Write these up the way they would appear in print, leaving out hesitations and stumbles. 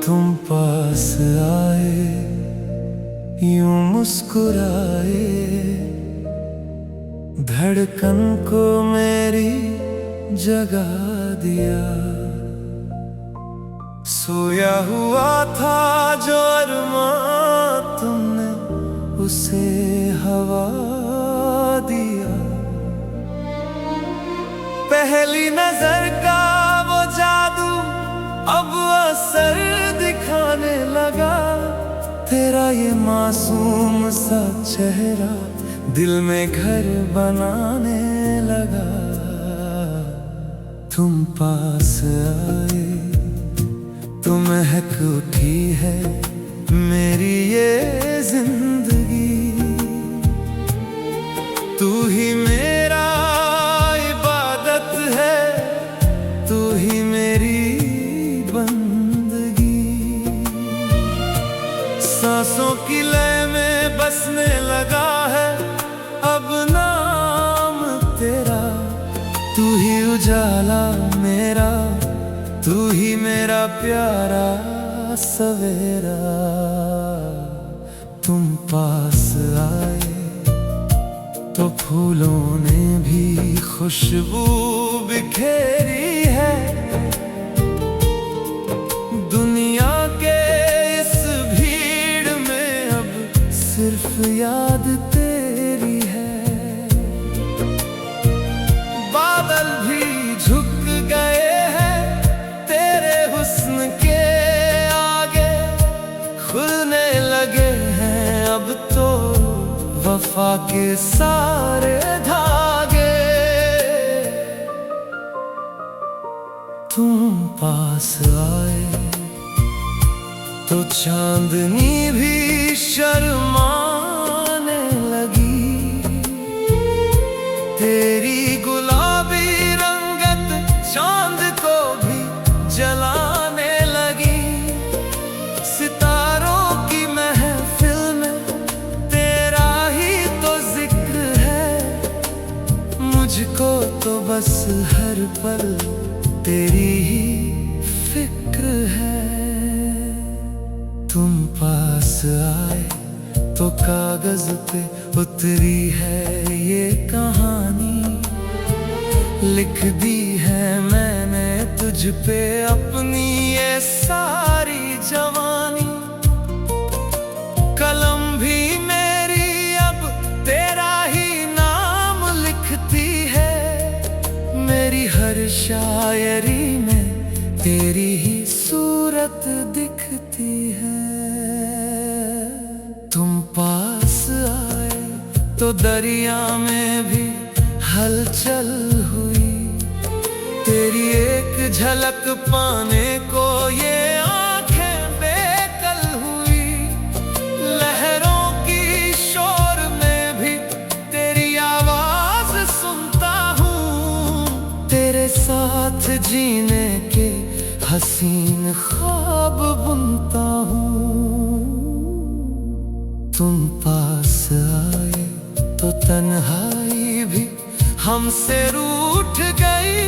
तुम पास आए, यूं मुस्कुराए, धड़कन को मेरी जगा दिया। सोया हुआ था जो अरमां तुमने उसे हवा दिया। पहली नजर का वो जादू अब असर दिखाने लगा। तेरा ये मासूम सा चेहरा दिल में घर बनाने लगा। तुम पास आए तो महक उठी है मेरी ये जिंदगी। तू ही मेरा इबादत है, तू ही मेरी सांसों की लय में बसने लगा है अब नाम तेरा। तू ही उजाला मेरा, तू ही मेरा प्यारा सवेरा। तुम पास आए तो फूलों ने भी खुशबू बिखेरी है। दुनिया के सिर्फ याद तेरी है। बादल भी झुक गए हैं तेरे हुस्न के आगे। खुलने लगे हैं अब तो वफा के सारे धागे। तुम पास आए तो चांदनी भी शर्माने लगी। तेरी गुलाबी रंगत चांद को भी जलाने लगी। सितारों की महफिल में तेरा ही तो जिक्र है। मुझको तो बस हर पल तेरी ही फिक्र है। तुम पास आए तो कागज पे उतरी है ये कहानी। लिख दी है मैंने तुझ पे अपनी ये सारी जवानी। कलम भी मेरी अब तेरा ही नाम लिखती है। मेरी हर शायरी में तेरी ही सूरत दिखती है। तुम पास आए तो दरिया में भी हलचल हुई। तेरी एक झलक पाने को ये आंखें बेकल हुई। लहरों की शोर में भी तेरी आवाज सुनता हूँ। तेरे साथ जीने के हसीन ख्वाब बुनता हूँ। तुम पास आए तो तन्हाई भी हमसे रूठ गई।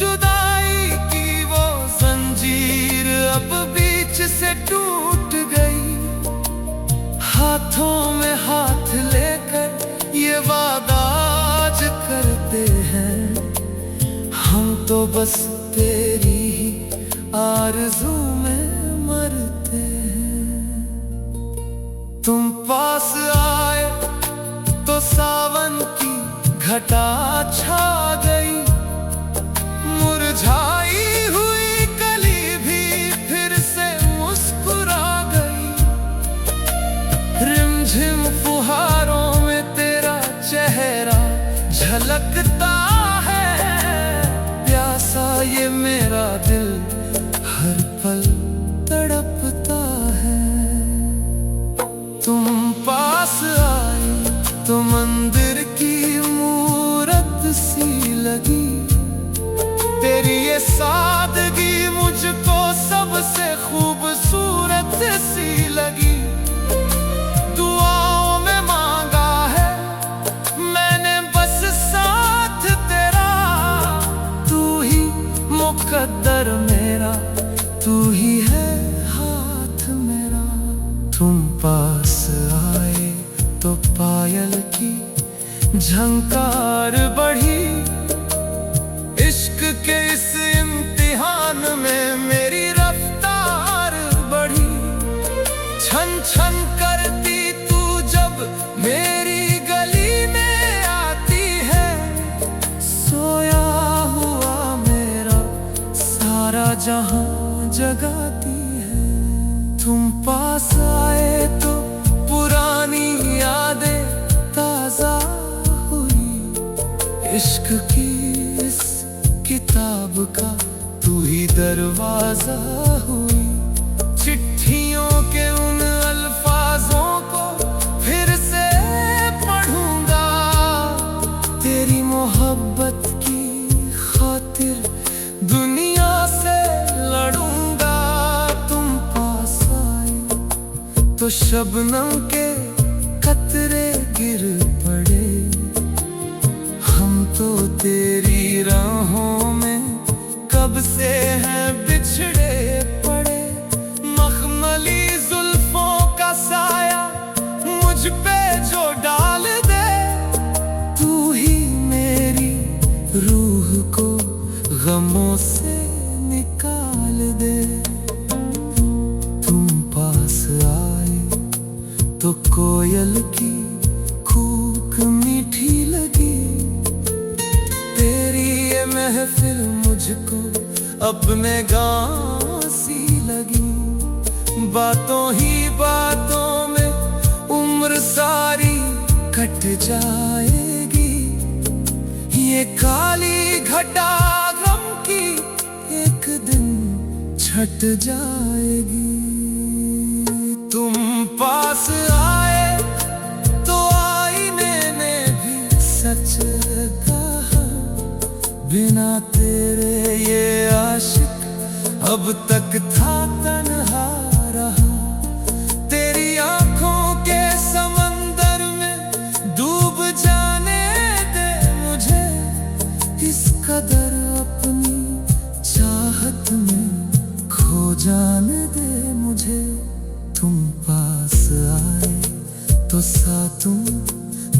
जुदाई की वो जंजीर अब बीच से टूट गई। हाथों में हाथ लेकर ये वादा आज करते हैं। हम तो बस तेरी ही आरज़ू में मरते हैं। तुम पास आए तो सावन की घटा छा गई। मुरझाई हुई कली भी फिर से मुस्कुरा गई। रिमझिम फुहारों में तेरा चेहरा झलकता है। प्यासा ये मेरा दिल हर पल तड़पता है। तुम पास आए तो मंदिर की मूरत सी लगी। तेरी ये सादगी मुझको सबसे खूबसूरत सी लगी। दुआओं में मांगा है मैंने बस साथ तेरा। तू ही मुकद्दर मेरा, तू ही है झंकार बढ़ी। इश्क के इस इम्तिहान में मेरी रफ्तार बढ़ी। छन छन करती तू जब मेरी गली में आती है। सोया हुआ मेरा सारा जहां जगाती है। तुम पास आए तो पुरानी यादें ताजा हुई। इश्क की इस किताब का तू ही दरवाजा हुई। चिट्ठियों के उन अल्फाजों को फिर से पढ़ूंगा। तेरी मोहब्बत की खातिर दुनिया से लड़ूंगा। तुम पास आए तो शबनम के कतरे गिर पड़े। हम तो तेरी राहों में कब से हैं बिछड़े पड़े। मखमली जुल्फों का साया मुझ पे जो डाल दे। तू ही मेरी रूह को गमों से निकाल दे। तुम पास आए तो कोयल की कूक मीठी लगी। तेरी ये महफिल मुझको अपने गाँव सी लगी। बातों ही बातों में उम्र सारी कट जाएगी। ये काली घटा गम की एक दिन छट जाएगी। तुम पास आए तो आईने ने भी सच कहा। बिना तेरे ये आशिक अब तक था तन्हा रहा। तेरी आंखों के समंदर में डूब जाने दे मुझे। इस कदर अपनी चाहत में खो जाने दे मुझे। तुम पास आए तो सातों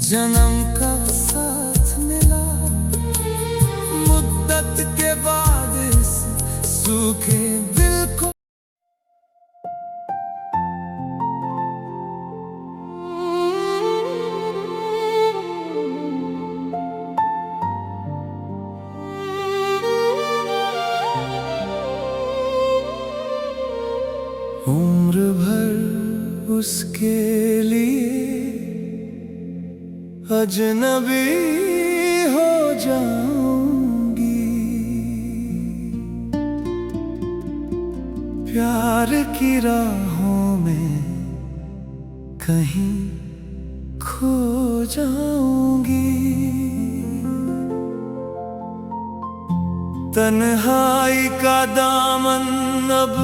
जन्म का साथ मिला। मुद्दत के बाद इस सूखे दिल को उम्र भर उसके लिए अजनबी हो जाऊंगी। प्यार की राहों में कहीं खो जाऊंगी। तन्हाई का दामन अब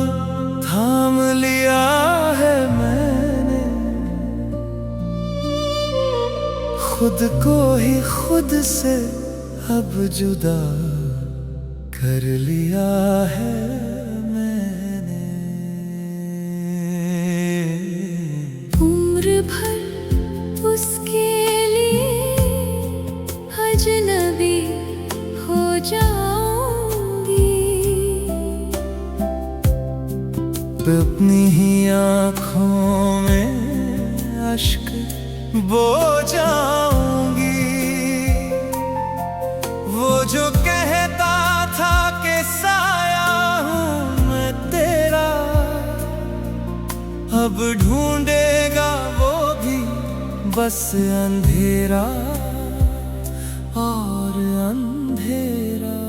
थाम लिया है मैंने। खुद को ही खुद से अब जुदा कर लिया है मैंने। उम्र भर उसके लिए अजनबी हो जाऊंगी। अपनी ही आँखों में अश्क बो जाऊंगी। वो जो कहता था कि साया हूँ मैं तेरा, अब ढूंढेगा वो भी बस अंधेरा और अंधेरा।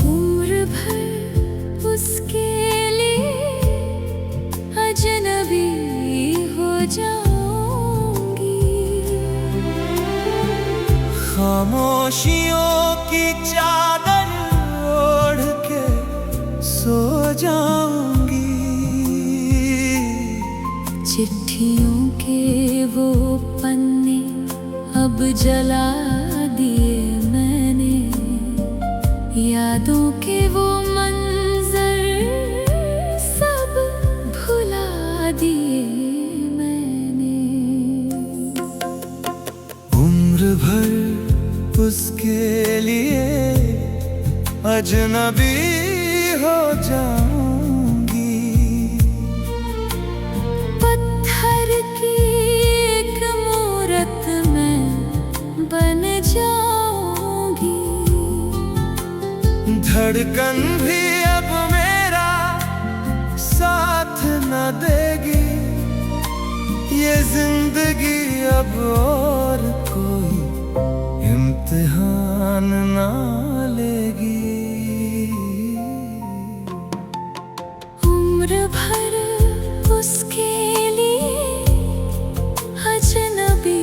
उम्र भर उसके लिए अजनबी हो जाऊंगी। खामोशियों की चादर ओढ़ के सो जाऊंगी। चिट्ठियों के वो पन्ने अब जला दिए मैंने। यादों के वो मंजर सब भुला दिए मैंने। उसके लिए अजनबी हो जाऊंगी। पत्थर की एक मूरत में बन जाऊंगी। धड़कन भी अब मेरा साथ न देगी। ये जिंदगी अब और कोई इम्तिहान ना लेगी। उम्र भर उसके लिए अजनबी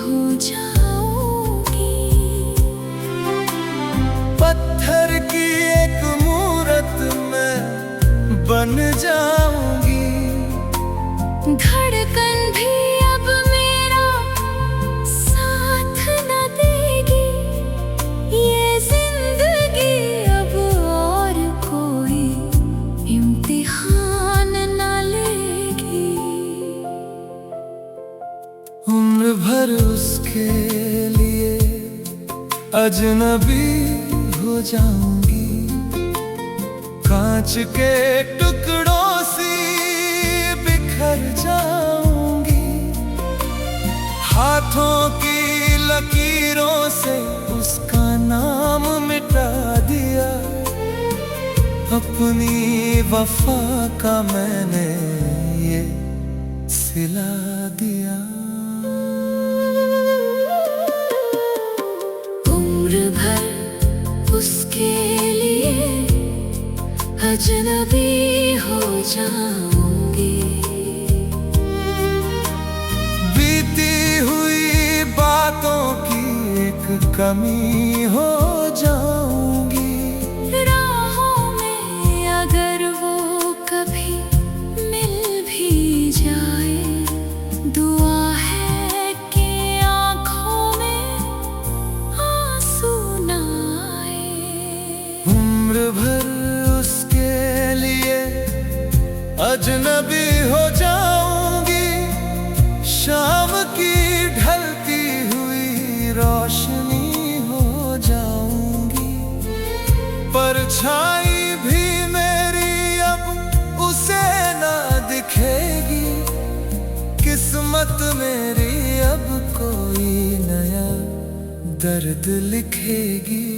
हो जाऊंगी। पत्थर की एक मूरत में बन जाऊंगी। धड़कन भी अब मेरा साथ न देगी। ये जिंदगी अब और कोई इम्तिहान न लेगी। उम्र भर उसके लिए अजनबी हो जाऊंगी। कांच के टुकड़ों सी बिखर जाऊंगी। हाथों की लकीरों से उसका नाम मिटा दिया। अपनी वफा का मैंने ये सिला दिया। उम्र भर उसके लिए अजनबी हो जाऊंगी। बीती हुई बातों की एक कमी हो जाऊंगी। राहों में अगर वो कभी मिल भी जाए, दुआ है कि आंखों में आंसू न आए। उम्र भर उसके लिए अजनबी हो जाऊंगी। शाम की ढलती हुई रोशनी हो जाऊंगी। परछाई भी मेरी अब उसे ना दिखेगी। किस्मत मेरी अब कोई नया दर्द लिखेगी।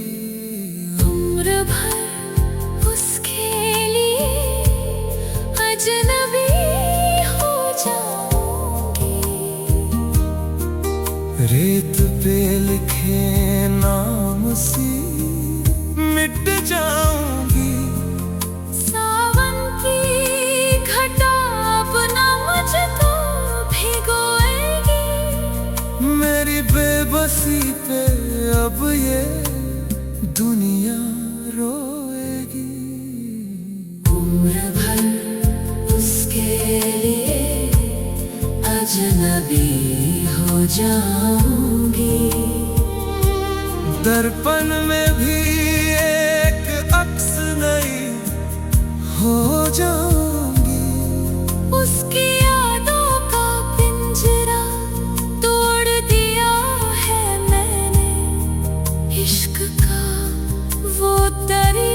उम्र भर उसके लिए अजनबी हो जाऊंगी। रेत पे लिखे नाम सी मिट जाऊंगी। सावन की घटा अपना मुझको भिगोएगी। मेरी बेबसी पे अब ये दुनिया रोएगी। उम्र भर उसके लिए अजनबी हो जाऊंगी। दर्पण में भी एक अक्स नई हो जाऊंगी। उसकी यादों का पिंजरा तोड़ दिया है मैंने। इश्क का वो दरिया